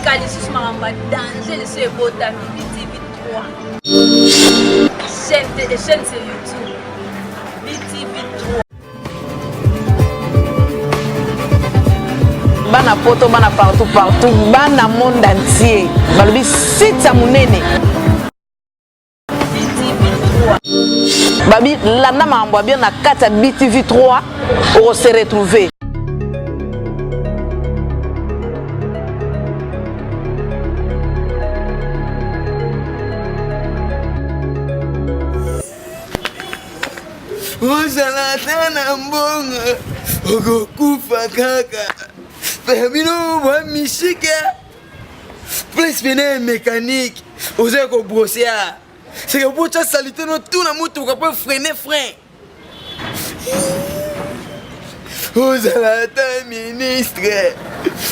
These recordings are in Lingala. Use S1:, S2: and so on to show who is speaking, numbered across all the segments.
S1: Kalisus Maramba danger de ce beau ami BTV3. Chaîne sur YouTube. BTV3.
S2: Bana poto, bana partout, bana monde entier. Balobi sita munene.
S1: BTV3.
S2: Babi, landa mambo bien na kata BTV3, on se retrouver.
S3: Uzalatana mbonga ogokufa kaka Famino wa mishika Plus bene mécanique oser ko brosser c'est que pour ça saliter no tout na moto ko peut freiner frein Uzalata ministre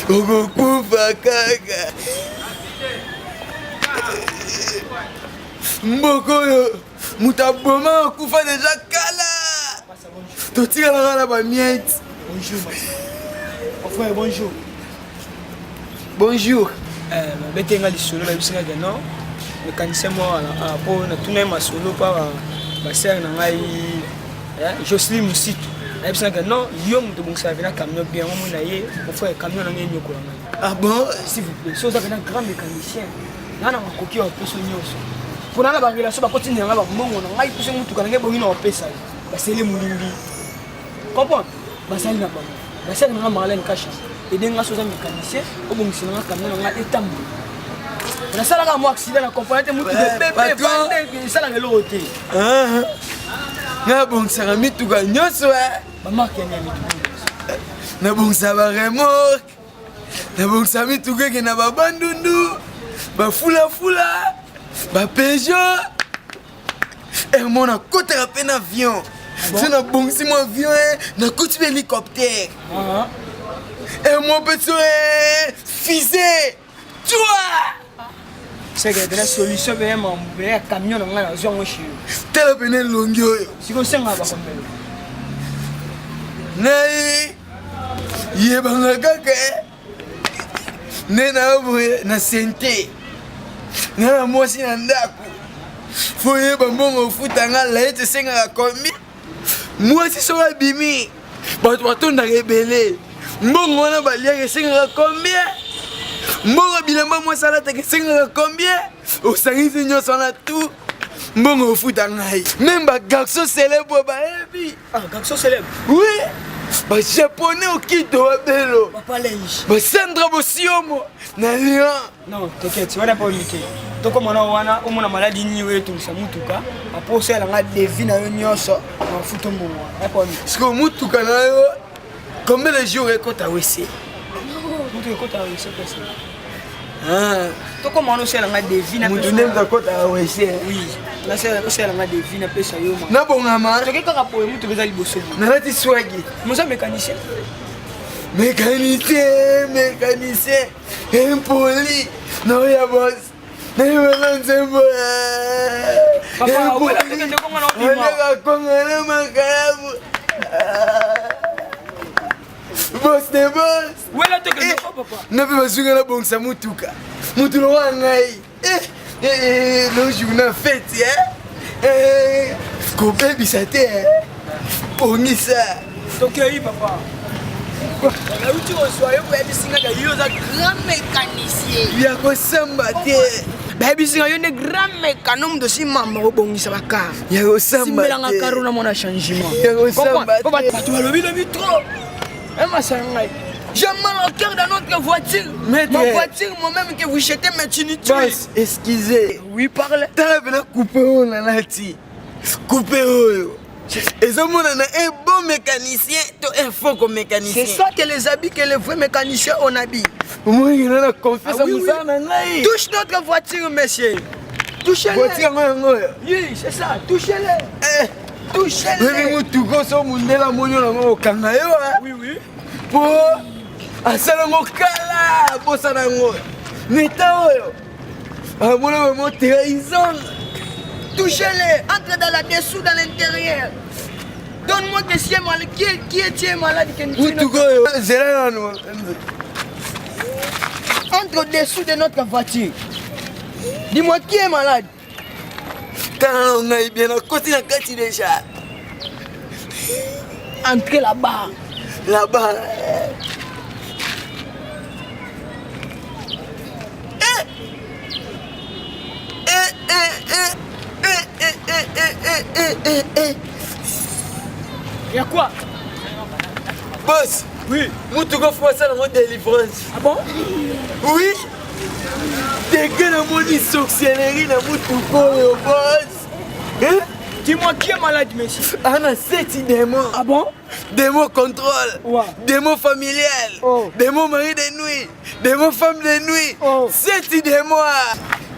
S3: ogokufa kaka Mboko yo mutaboma kufa déjà kala tu tires la miette.
S4: Bonjour, mon frère, bonjour.
S3: Bonjour.
S4: Je suis solo, je suis non. Mécanicien, moi, pour tourner ma solo par ma sœur, Jocelyne Moussito. Je suis non, je suis un camion bien, mon frère, camion dans le
S3: Ah bon?
S4: S'il vous plaît, si vous avez un grand mécanicien, je suis un coquille en personne. Pour la relation, je continue à avoir un moment, je suis un peu de temps. C'est les moulimbi. Comprends? Basali na bango. Basali na Marlène Kacha. Et denga soza mécanicien, au bon si na camion na étambe. Na sala ka mo accident na componente mutu de bébé bande sala ngelo hoté.
S3: Na bon sara mitu ga nyoso
S4: Ba marque ya mitu.
S3: Na bon sa ba remorque. Na bon sa mitu ga na ba bandundu. Ba fula ba Peugeot. Et mon a côté à peine avion. C'est un bon si mon avion na coûte hélicoptère. Et mon petit fusée. Tu vois?
S4: C'est que la solution est mon camion dans la zone où je suis.
S3: Telle peine longueur.
S4: Si vous savez pas combien.
S3: Nai. Yebanga kaka. Nena boye na santé. Na moi si na ndako. Faut yeba mbongo futanga la ete senga komi. Moi si so abimi. Bato batonda rebele. Mbongo wana balia senga combien? Mbongo bilamba moi salata ke senga combien? O sangisi nyoso na tout. Mbongo futanga. Même ba garçon célèbre ba ebi.
S4: Ah, garçon célèbre.
S3: Oui. Ba japonais au Kito Abelo.
S4: Papa Lenge.
S3: Ba Sandra Bosiomo. Na Lyon.
S4: Non, t'inquiète, tu vas pas limiter. Donc comme on a une maladie ni ouais tout ça mutuka, après ça la devine na nyonso, on fout ton bon. Pas limiter.
S3: Parce que mutuka na yo combien de jours écoute à WC?
S4: Mutuka écoute à WC quoi ça.
S3: Ah,
S4: Donc comme on a la devine na
S3: mutu nem ta côte à WC.
S4: Oui. Là c'est la devine na pesa yo ma.
S3: Na bongama.
S4: Tu kaka pour mutuka za liboso.
S3: Na lati swagi.
S4: Moi mécanicien.
S3: Mécanicien impoli. Non ya boss. Na yo nzembo.
S4: Papa, ouais, la tête de comment on dit.
S3: Ona konga na makabu. Boss de boss.
S4: Ouais, la tête de papa.
S3: Na pe bazunga na bongsa mutuka. Mutu lo wangai. Le jour na fête ko baby sate. Ongisa.
S4: Donc papa. La outil reçoit yo baby singa ga yo za grand mécanicien.
S3: Ya ko samba te.
S4: Baby singa yo ne grand mécanome de si mama obongisa baka.
S3: Ya ko samba.
S4: Simbelanga karo na mona changement.
S3: Ya ko samba.
S4: Papa, tu vas le trop. Ma sangai. J'ai mal au cœur dans notre voiture. Ma voiture, moi-même que vous jetez mes tunités.
S3: Boss, excusez.
S4: Oui, parle.
S3: T'as bien coupé on la lati. Coupé oh. Et ça mon un bon mécanicien, un faux mécanicien.
S4: C'est ça que les habits que les vrais mécaniciens on habille.
S3: Moi il a confiance à
S4: oui. Touche notre voiture, monsieur. Touchez-les.
S3: Voiture
S4: oui, c'est ça. Touchez-les. Touchez-les.
S3: Oui, mais tout comme ça, mon la monnaie au Kangayo.
S4: Oui, oui.
S3: Pour asalango kala, pour ça nango. Neta oyo. Ah mon mon trahison.
S4: Touchez-les. Entre dans la dessous, dans l'intérieur. Donne-moi que si est malade. Qui est malade?
S3: Tout comme ça, c'est là non.
S4: Entre dessous de notre voiture. Dis-moi qui est malade?
S3: Quand on a bien côté la carte déjà.
S4: Entrez là-bas.
S3: Là-bas.
S4: Y'a quoi?
S3: Boss.
S4: Oui.
S3: Moutouko fois ça dans mon délivrance.
S4: Ah bon?
S3: Oui. T'es que dans mon sorcellerie dans Moutouko, boss. Hein?
S4: Dis-moi qui est malade, monsieur?
S3: On a 7 démons.
S4: Ah bon?
S3: Démons contrôle.
S4: Ouais.
S3: Démons familial.
S4: Oh.
S3: Démons mari de nuit. Démons femme de nuit.
S4: Oh.
S3: 7 démons.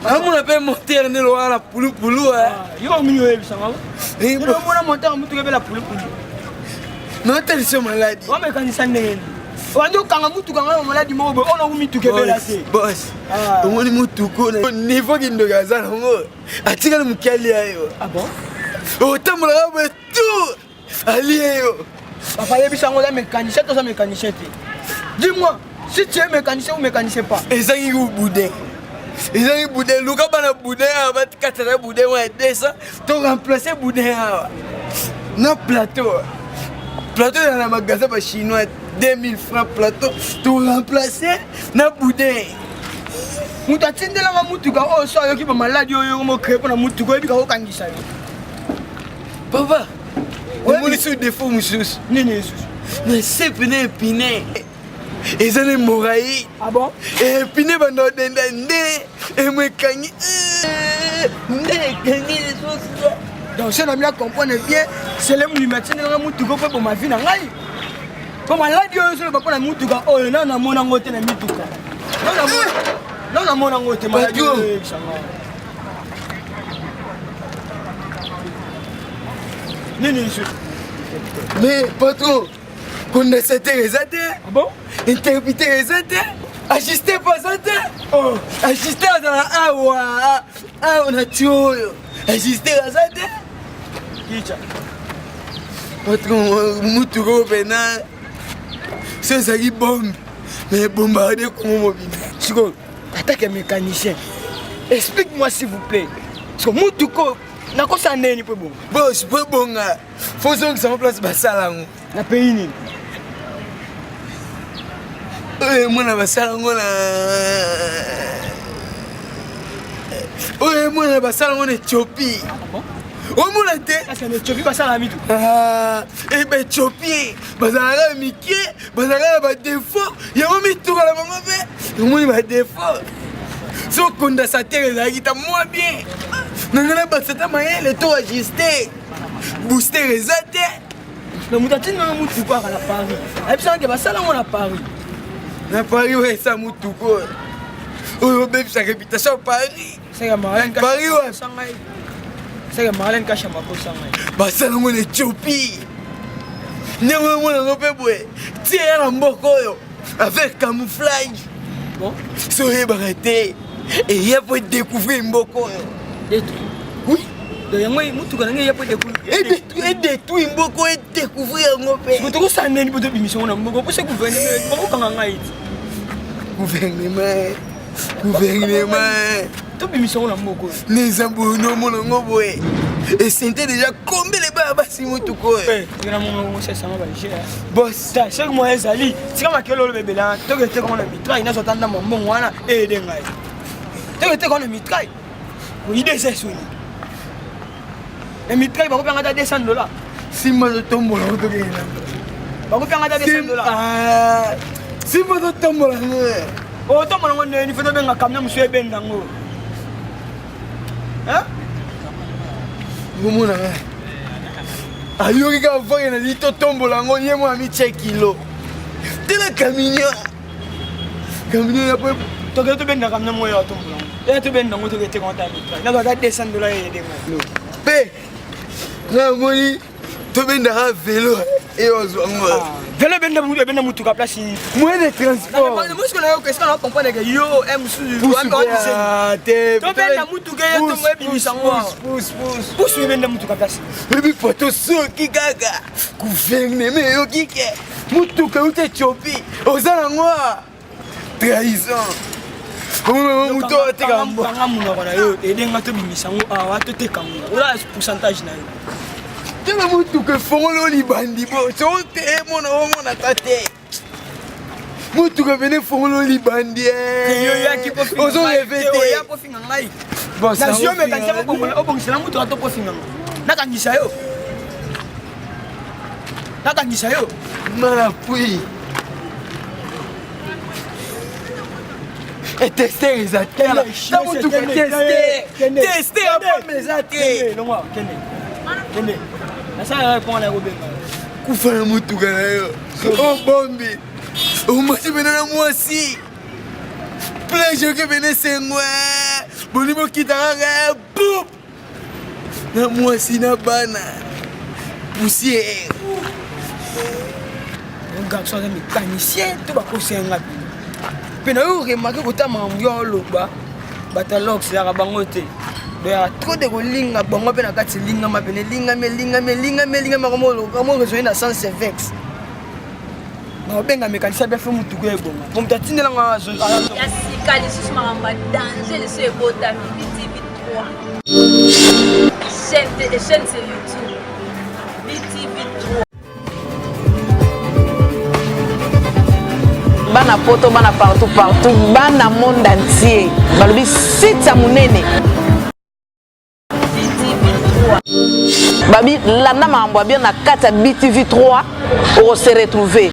S3: Ah, on appelle monter à la poulou.
S4: Il va me ça va?
S3: Eh,
S4: Il va me monter à monter la poule.
S3: non, t'es sur maladie.
S4: On me canne ça n'est. On a dit quand on a maladie, on a mis tout que là.
S3: Boss. On a mis tout que niveau qui nous gaza. A tiré le mukali.
S4: Ah bon?
S3: Autant mon arabe tout. Allié.
S4: Papa, il y a des mécaniciens, tous les mécaniciens. Dis-moi, si tu es mécanicien ou mécanicien pas?
S3: Et ça, il est boudin. Ils ont boudin. Le gars a boudin. On va te casser le boudin. On va descendre. Tu vas remplacer le boudin. Non, plateau. Plateau dans le magasin chinois. 2000 francs plateau. Tu vas remplacer le boudin.
S4: Mutu atindela nga mutuka oyo so ayoki ba maladi oyo mo créer pour na mutuka ebika okangisa yo.
S3: Papa, on est sur défaut monsieur.
S4: Nini Jesus.
S3: Mais c'est piné. Ils ont des morailles.
S4: Ah bon?
S3: Et piné bando dende et me kangi.
S4: Donc c'est la mienne comprendre bien, c'est les mulimati nga mutuka pour ma vie na ngai. Pour maladi oyo so ba pour na mutuka oyo na na mona ngote na mituka. Non, non, mon angote, ma gueule.
S3: Mais patron, qu'on a cette réalité.
S4: Ah bon?
S3: Interpréter réalité. Assister pas ça. Oh, assister à la awa. Ah, on a tué. Assister à ça.
S4: Qui ça?
S3: Patron, moutouko pénal. C'est ça qui bombe. Mais bombarder comme mobile.
S4: Chico. Attaque mécanicien. Explique-moi s'il vous plaît. Parce que Moutouko, n'a pas ça n'est pas bon.
S3: Boss, pas bon. Faut que ça remplace ma salle.
S4: Na pays ni.
S3: Moi na basala ngona. Moi na basala ngona Éthiopie. Oh mon ate.
S4: Parce que Éthiopie pas ça la mitou.
S3: Ah, et ben Éthiopie, bazala miki, bazala ba défaut. Ya mo mitou la mama be. Moi ba défaut. So condensateur la kita moi bien. Nangana basata maele to ajuster. Booster resate.
S4: Na mutati na mutuko ala Paris. Et puis ça que basala ngona Paris.
S3: Na Paris ouais ça mutuko. Oh bébé sa réputation Paris.
S4: C'est que Marlène
S3: Paris ouais.
S4: C'est que Marlène cache ma cause sangai.
S3: Basala ngona Éthiopie. Nyango ngona ngopebwe. Tiens la mboko yo avec camouflage.
S4: Bon,
S3: so barrêté et il faut découvrir mboko yo.
S4: détruit.
S3: Oui.
S4: Donc yango mutuko nanga ya peut découvrir.
S3: Et détruire mboko et découvrir ngopé.
S4: Mutuko ça n'est pas de mission na mboko pour ce gouvernement mboko kanga ngai.
S3: Gouvernement.
S4: To mission na mboko.
S3: Les ambono mono ngoboé. Et c'était déjà combien les baba si mutuko.
S4: Eh, ngana mo c'est ça va cher.
S3: Boss,
S4: Ta c'est moi ezali. C'est comme akelo le bébé là. To que te kona mitraille na sotanda mbongo wana e de ngai. To que te kona mitraille. Ko ide c'est soni. Et mitraille ba ko panga $200.
S3: si moi je tombe là, on te gagne.
S4: Ba ko panga $200.
S3: Ah, si moi je tombe là,
S4: Oh, to mona ngone ni foto benga kamna muswe bendango. Hein?
S3: vous là. Ayo qui va voir une lito tombe là, on y est moi mi check kilo. De la camion. Camion ya pas.
S4: To que to benga kamna moyo to mona. E to bendango to que te konta mitraille. Na ba $200 e de ngai.
S3: Pe. Na moni to benda vélo et aux
S4: Vele benda mutuka place.
S3: moyen de transport.
S4: Moi ce qu'on a question on comprendre que yo musu to benda mutuka yo to mwebi bisango. Pousse benda mutuka place.
S3: Et puis photo soki gaga. Gouvernement yo kike. Mutuka ute chopi. Ozala ngwa. Trahison. Muto ateka mbo.
S4: Nga munoko na yo edenga to bimisango awa to tekango. Ola pourcentage na yo.
S3: Tena mutu ke fongolo libandi bo. So te mona tate. Mutu ke vene fongolo libandi.
S4: Yo yaki po finga.
S3: Ozo revete.
S4: Yo yaki po finga ngai.
S3: Bon,
S4: na sio me kanisa ko obongisela mutu ato po finga. Nakangisa yo. Nakangisa yo.
S3: Mala pui. Et tester les attaques. Ça vous tout tester. Tester avant mes attaques.
S4: Non moi, Kende. Na ça répond la robenga.
S3: Kufana mutu kana yo. Oh bombi. Oh moi je venais na moi aussi. Plein que venait sengwa. Bonimo kitanga boum. Na moi si na bana. Poussière.
S4: Un garçon de mécanicien tout va kosenga. Pena yo remarqué ko ta mamyo loba. Batalox ya bango te. Ya trop de linga bango pe na kati linga ma pene linga makomolo comme rejoindre na sens vex. Na benga mécanicien be fe mutu ko ebonga. Mo mtatindela nga zo.
S1: Ya sikali susu makambo ya danger le se ebotami BTV3. Chaîne sur YouTube. BTV3.
S2: Bana poto, bana partout, bana monde entier. Balobi site ya munene.
S1: BTV3.
S2: Babi landa mambo bien na kata BTV3 on se retrouver.